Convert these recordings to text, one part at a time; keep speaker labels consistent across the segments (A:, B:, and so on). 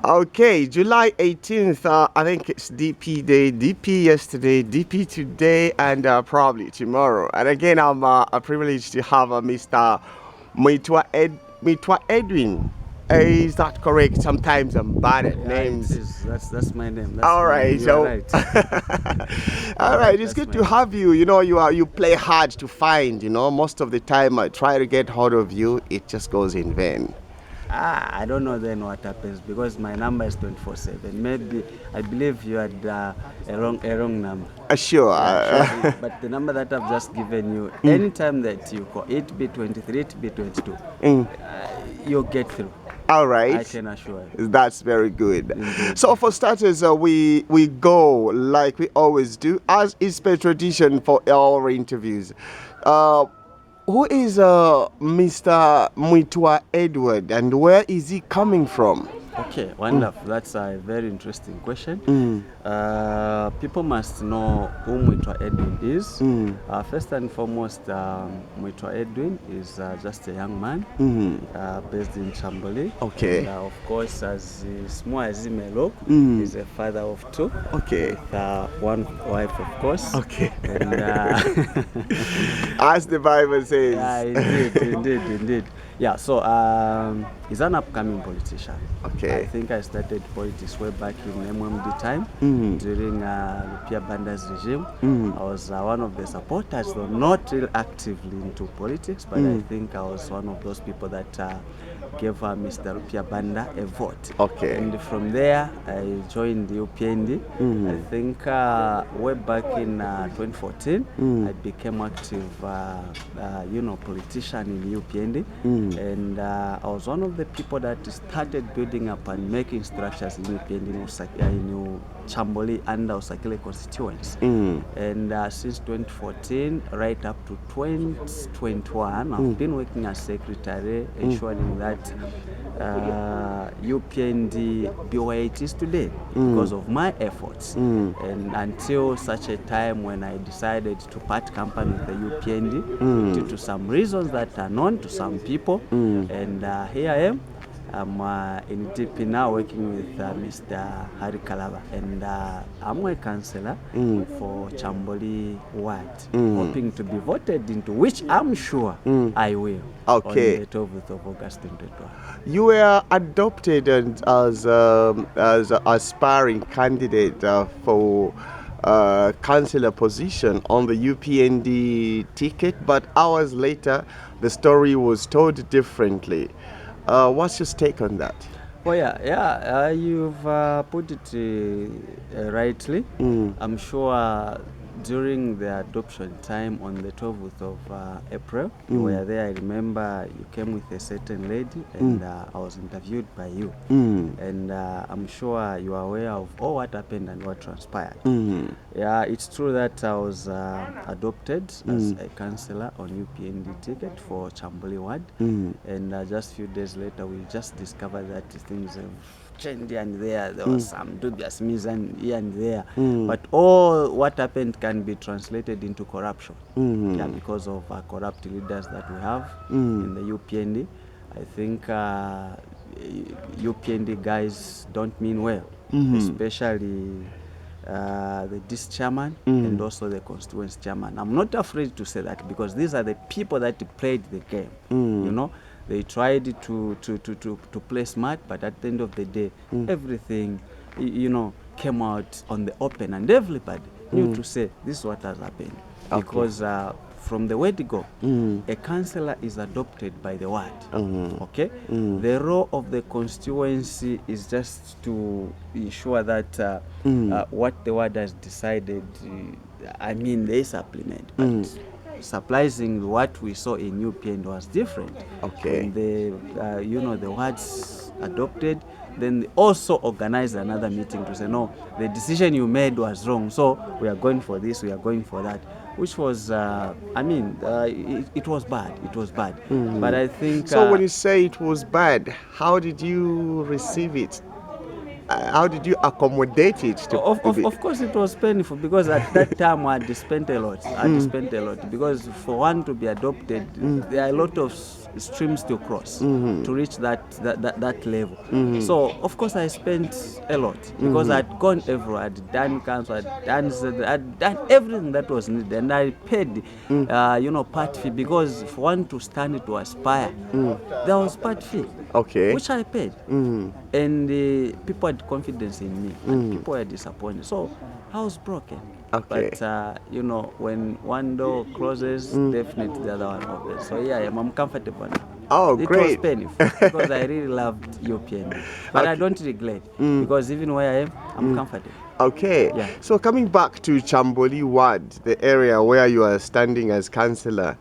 A: Okay, July 18th, I think it's DP Day, DP yesterday, DP today, and probably tomorrow. And again, I'm privileged to have Mr. Mwitwa Edwin. Is that correct? Sometimes I'm bad at
B: Yeah, it
A: names.
B: is. That's my name. That's
A: All
B: my name.
A: right,
B: You are
A: so
B: right.
A: all
B: You're
A: right,
B: right.
A: it's
B: That's
A: good
B: my
A: to
B: name.
A: have you. You play hard to find. Most of the time I try to get hold of you, it just goes in vain.
B: I don't know then what happens because my number is 24/7. Maybe I believe you had a wrong number.
A: Sure.
B: Yeah, sure. But the number that I've just given you, anytime that you call, it be 23, it be 22, you'll get through.
A: All right.
B: I can assure you.
A: That's very good.
B: Indeed.
A: So for starters, we go like we always do, as is per tradition for our interviews. Uh, who is Mr. Mwitwa Edward, and where is he coming from?
B: Okay, wonderful. That's a very interesting question. People must know who Mwitwa Edwin is. First and foremost, Mwitwa Edwin is just a young man based in Chamboli.
A: Okay.
B: And, of course, as small as he may look, he's a father of two.
A: Okay.
B: With one wife, of course.
A: Okay.
B: And,
A: As the Bible says.
B: yeah, indeed. Yeah, so he's an upcoming politician.
A: Okay.
B: I think I started politics way back in MMD time during Rupia Banda's regime. I was one of the supporters, though not real actively into politics, but I think I was one of those people that gave Mr. Rupia Banda a vote.
A: Okay.
B: And from there, I joined the UPND. I think way back in 2014, I became active, politician in the UPND. And I was one of the people that started building up and making structures in UPND in Chamboli and Osakile constituents. And since 2014, right up to 2021, I've been working as secretary, ensuring that UPND be where it is today because of my efforts. And until such a time when I decided to part company with the UPND due to some reasons that are known to some people. And here I am. I'm in DP now working with Mr. Hari Kalaba, and I'm a councillor for Chamboli Ward, hoping to be voted into, which I'm sure I will.
A: Okay.
B: On the 12th of August 2021.
A: You were adopted as an aspiring candidate for councillor position on the UPND ticket, but hours later the story was told differently. What's your take on that?
B: Well, you've put it rightly. I'm sure during the adoption time on the 12th of April, you were there. I remember you came with a certain lady, and I was interviewed by you. And I'm sure you are aware of all what happened and what transpired. Yeah, it's true that I was adopted as a councillor on UPND ticket for Chamboli Ward. And just a few days later, we just discovered that things have changed here and there. There was some dubious news here and there. But all what happened can be translated into corruption. Yeah, because of corrupt leaders that we have in the UPND. I think UPND guys don't mean well, especially the dis chairman and also the constituency chairman. I'm not afraid to say that because these are the people that played the game. They tried to play smart, but at the end of the day, everything came out on the open, and everybody knew to say this is what has happened. Okay. Because from the word go, a councillor is adopted by the ward. Okay, the role of the constituency is just to ensure that what the ward has decided, they supplement. But surprisingly, what we saw in UPND was different.
A: Okay.
B: When the wards adopted, then they also organized another meeting to say, no, the decision you made was wrong, so we are going for this, we are going for that, which was, it was bad. It was bad. But I think...
A: So when you say it was bad, how did you receive it? How did you accommodate it?
B: Of course, it was painful because at that time I had spent a lot. Because for one to be adopted, there are a lot of streams to cross to reach that level. So of course I spent a lot because I'd gone everywhere. I'd done council, I'd done everything that was needed, and I paid part fee, because if one to stand to aspire, there was part fee.
A: Okay.
B: Which I paid. And people had confidence in me, and people were disappointed. So I was broken.
A: Okay.
B: But when one door closes, definitely the other one opens. So yeah, I'm comfortable now.
A: Oh,
B: it
A: great.
B: was painful because I really loved UPN. But I don't regret, because even where I am, I'm comfortable.
A: Okay.
B: Yeah.
A: So coming back to Chamboli ward, the area where you are standing as councillor,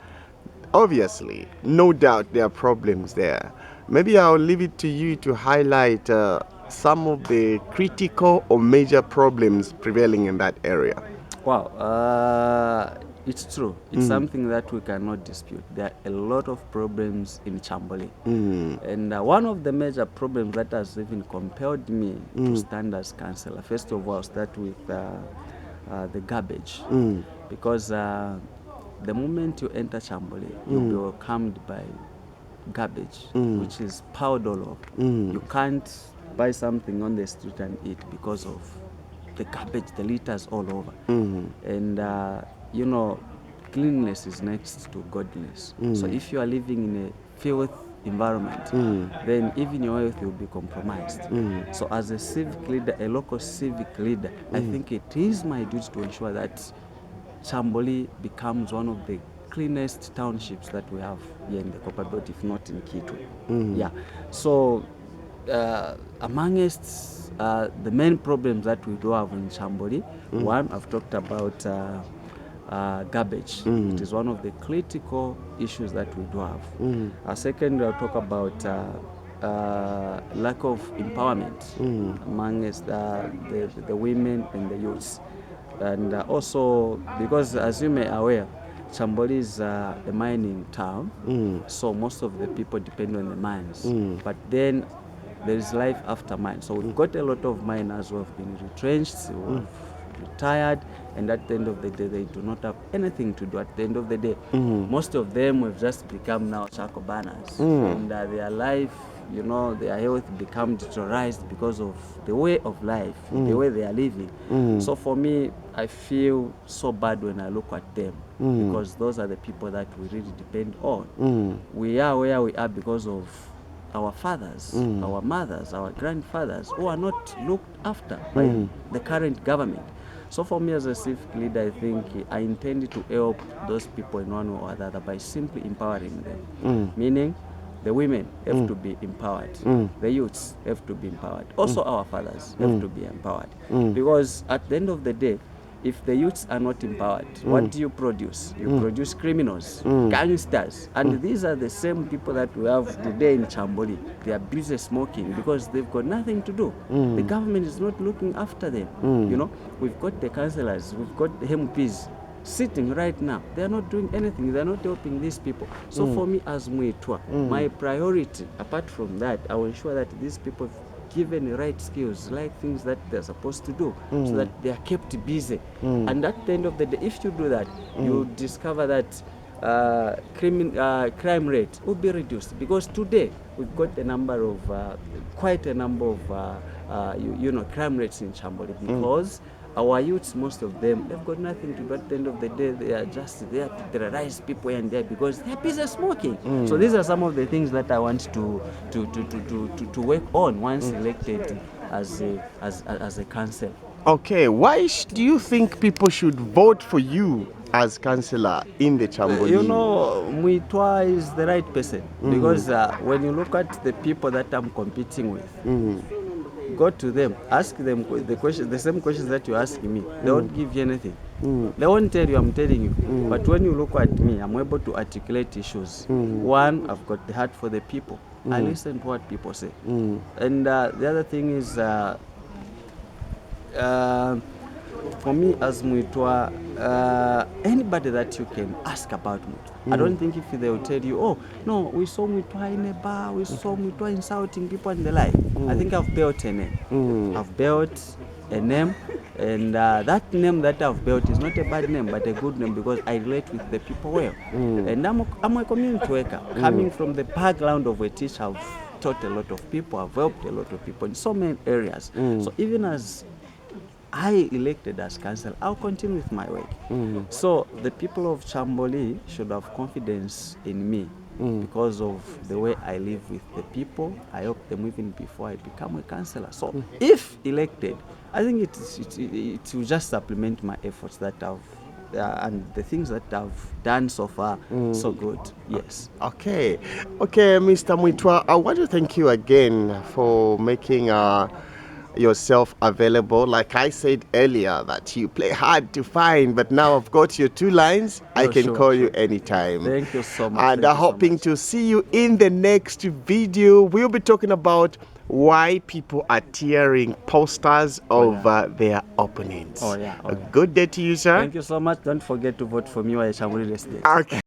A: obviously, no doubt there are problems there. Maybe I'll leave it to you to highlight some of the critical or major problems prevailing in that area.
B: Wow, it's true. It's something that we cannot dispute. There are a lot of problems in Chamboli. And one of the major problems that has even compelled me to stand as councillor, first of all, I'll start with the garbage. Because the moment you enter Chamboli, you'll be welcomed by garbage, which is piled all over. You can't buy something on the street and eat because of the garbage, the litters all over. And cleanliness is next to godliness. So if you are living in a filth environment, then even your health will be compromised. So as a civic leader, a local civic leader, I think it is my duty to ensure that Chamboli becomes one of the cleanest townships that we have here in the Copper Belt, if not in Kitwe. Yeah. So amongst the main problems that we do have in Chamboli, one, I've talked about garbage. It is one of the critical issues that we do have. Second, I'll talk about lack of empowerment amongst the women and the youths. And also, because as you may aware, Chamboli is a mining town, so most of the people depend on the mines. But then there is life after mine. So we've got a lot of miners who have been retrenched, who have retired, and at the end of the day, they do not have anything to do. At the end of the day, most of them have just become now charcoal burners, and their life, their health become deteriorated because of the way of life, the way they are living. So for me, I feel so bad when I look at them, because those are the people that we really depend on. We are where we are because of our fathers, our mothers, our grandfathers, who are not looked after by the current government. So for me as a civic leader, I think I intend to help those people in one or other by simply empowering them. Meaning, the women have to be empowered. The youths have to be empowered. Also our fathers have to be empowered. Because at the end of the day, if the youths are not empowered, what do you produce? You produce criminals, gangsters. And these are the same people that we have today in Chamboli. They are busy smoking because they've got nothing to do. The government is not looking after them. We've got the councillors, we've got the MPs sitting right now. They are not doing anything. They are not helping these people. So for me as Mwitwa, my priority, apart from that, I will ensure that these people given the right skills, like things that they're supposed to do, so that they are kept busy. And at the end of the day, if you do that, you discover that crime rate will be reduced. Because today, we've got a number of, quite a number of, crime rates in Chamboli, because our youths, most of them, they've got nothing to do. At the end of the day, they are just there to terrorize people and there because they're busy smoking. So these are some of the things that I want to work on once elected as a council.
A: Okay, why do you think people should vote for you as councillor in the Chamboli?
B: Mwitwa is the right person, because when you look at the people that I'm competing with, go to them, ask them the same questions that you're asking me. They won't give you anything. They won't tell you, I'm telling you. But when you look at me, I'm able to articulate issues. One, I've got the heart for the people. I listen to what people say. And the other thing is, for me as Mwitwa, anybody that you can ask about Mwitwa, I don't think if they will tell you, oh, no, we saw Mwitwa in a bar, we saw Mwitwa insulting people and the like. I think I've built a name. I've built a name And that name that I've built is not a bad name, but a good name because I relate with the people well. And I'm a community worker. Coming from the background of a teacher, I've taught a lot of people, I've helped a lot of people in so many areas. So even as I elected as council, I'll continue with my work. So the people of Chamboli should have confidence in me because of the way I live with the people. I help them even before I become a councillor. So if elected, I think it will just supplement my efforts that I've and the things that I've done so far so good. Yes.
A: Okay, Mr. Mwitwa, I want to thank you again for making yourself available. Like I said earlier, that you play hard to find, but now I've got your 2 lines. I can call you anytime.
B: Thank you so much.
A: And I'm hoping to see you in the next video. We'll be talking about why people are tearing posters of their opponents.
B: Oh, yeah.
A: A good day to you, sir.
B: Thank you so much. Don't forget to vote for me while Chamboli Estate.
A: Okay.